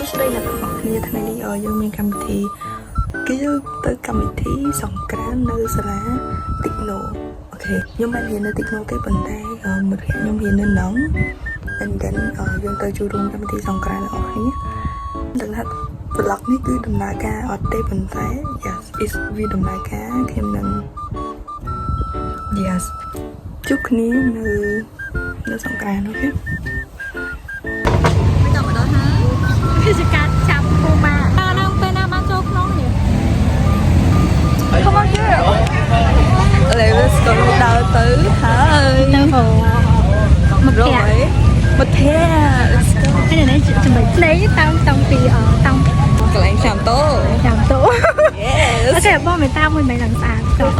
សួស្តីអ្នកទាំងអស់គ្នាថ្ងៃនេះយើងមានកម្មវិធីគឺទៅកម្មវិធីសង្ក្រាន្តនៅសាលាតិចណូអូខេខ្ញុំមិនហ៊ាននៅតិចណូទេប៉ុន្តែមិត្តភក្តិខ្ញុំហ៊ាននៅនង and then យើងទៅចូលរួមកម្មវិធីសង្ក្រាន្តអ្នកទាំងអស់គ្នាដឹងថា vlog នេះគឺដំណើរការអត់ទេប៉ុន្តែ yes is វាដំណើរការខ្ញុំនឹង yes ជួបគ្នានៅសង្ក្រាន្តអូខេគឺជាការចាប់គូម៉ានៅពេលណាបានចូលក្នុងនេះ Come on girl ឥឡូវស្គាល់ដើរទៅហើយទៅហៅមកផ្ទះហើយនេះចំណុចផ្លេតាំងពីតាំង កន្លែងចាំតូ yes អូខេបងមិនតាមមួយមិនឡើងស្អាតចុះ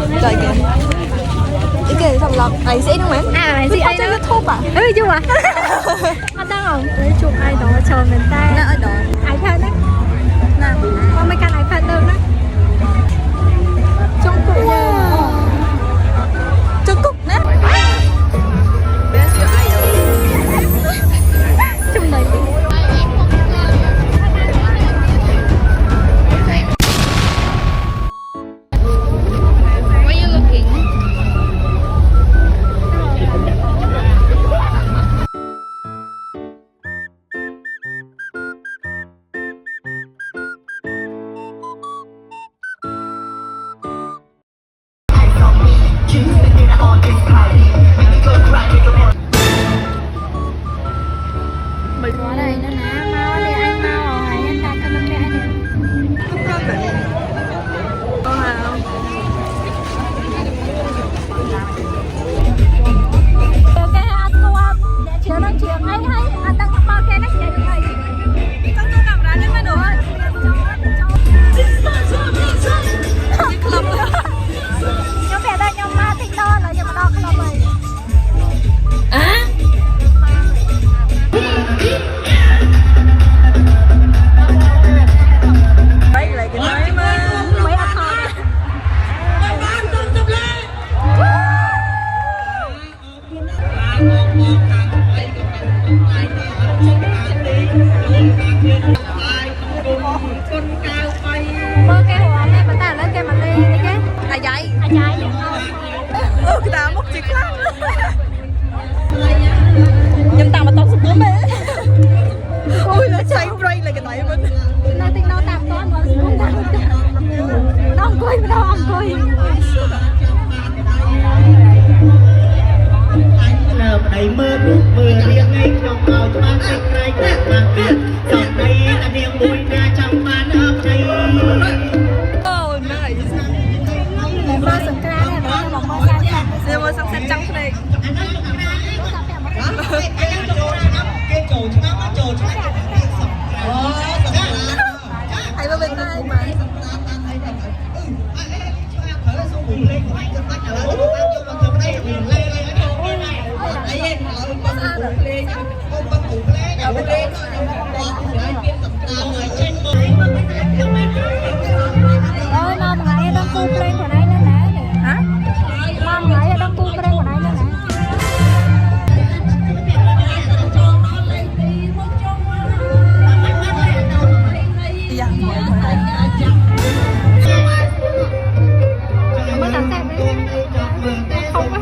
អីគេសម្រាប់អីស្អីហ្នឹងមែន អីស្អីហ្នឹង YouTube យូរអត់ដឹងអត់ជួបអាយដល់ចូលមែនតែ ណាអត់ដល់ iPad ហ្នឹង ណា បងមិនកាន់ iPad លើណាចង់គប់យើង ជុកគុកណា Best your idol ចំណុច Where you looking? Có đây nữa nè, mau đi ăn mau rồi, anh ta cân nè nè. Cái anh cô để chiều nói chuyện hay anh đang bao cái nó chạy này. Con tôi cầm ra lên mà được. Nhóm bé đây nhóm ma thích đo là nhưng mà đo club này. Mơ cái hồ này mà ta lên cái mặt đi cái dây vậy cái ta mất chiếc lắm nhưng tao mà tao sụp bướm ôi nó chạy break lại cái tay mình nó tính nó tạm con mà không tạm nó không cười nó không cười លើប្តីមើលរូបមើលរៀងឯងក្នុងឲ្យច្បាស់ឯងក្រៃតែខ្លាំងទៀតសំដីតានាងមួយណាចង់បានអបជ័យ oh nice មើលសង្ក្រានហ្នឹងមកមើលសាច់ xemមើលសង្សាច់ចង់ភ្នែក គេចូលឆ្នាំចូលឆ្នាំអូ ហើយមើលbên tay mà ត្រូវសុំលេខបាច់ទៅបាច់ឥឡូវតាមយកមកធ្វើប្តីលេខលេខអីឯងឲ្យបាត់លេខអូបាត់លេខឲ្យលេខខ្ញុំបោះឲ្យមានសម្ដៅឲ្យចេញមក ơi mà một ngày đang tu play của này nữa nè hả mà một ngày đang tu play của này nữa nè dạ mới tặng xem đấy không á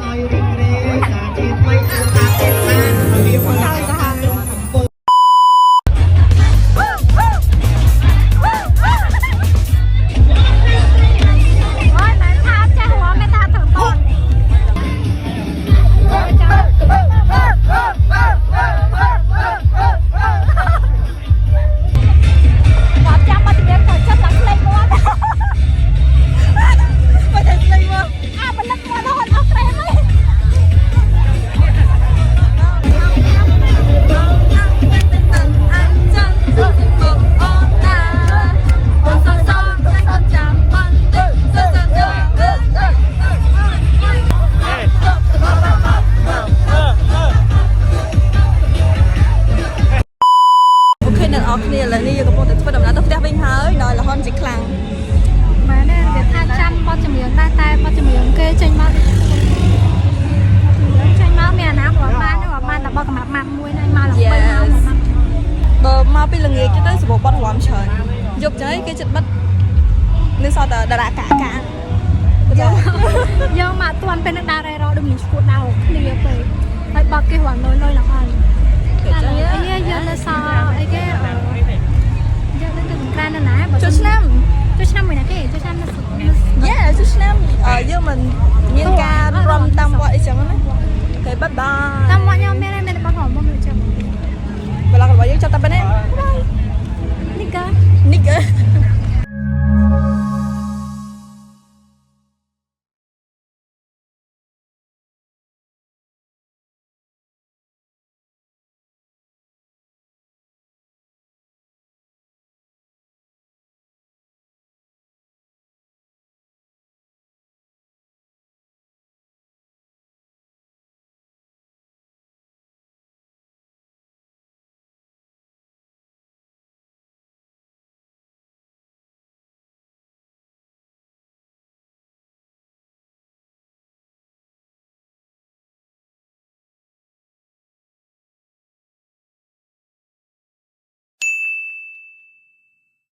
Mà bây giờ nghe cái tới sự bột bánh មច្រើនយកចឹងគេចិត្តបិទនៅសតតារាកាកា យកមកទាន់ពេលនឹងដើររ៉ៃរ៉ដូចមានឈួតដើរគ្នាពេកហើយបោកគេរំលយឡើងហើយអីយកលើសអីគេយកលើទៅក្រានណាបើ ឆ្នាំ ជួយឆ្នាំមួយណាគេជួយឆ្នាំណា យ៉ាជួយឆ្នាំយើងមិនមានការរំតាមវត្តអីចឹងណាគេបិទបាយ តាមមកខ្ញុំមានតែបោះហមមកមើលចឹង બ્લોગរបស់យើងចប់តែប៉ុណ្ណេះ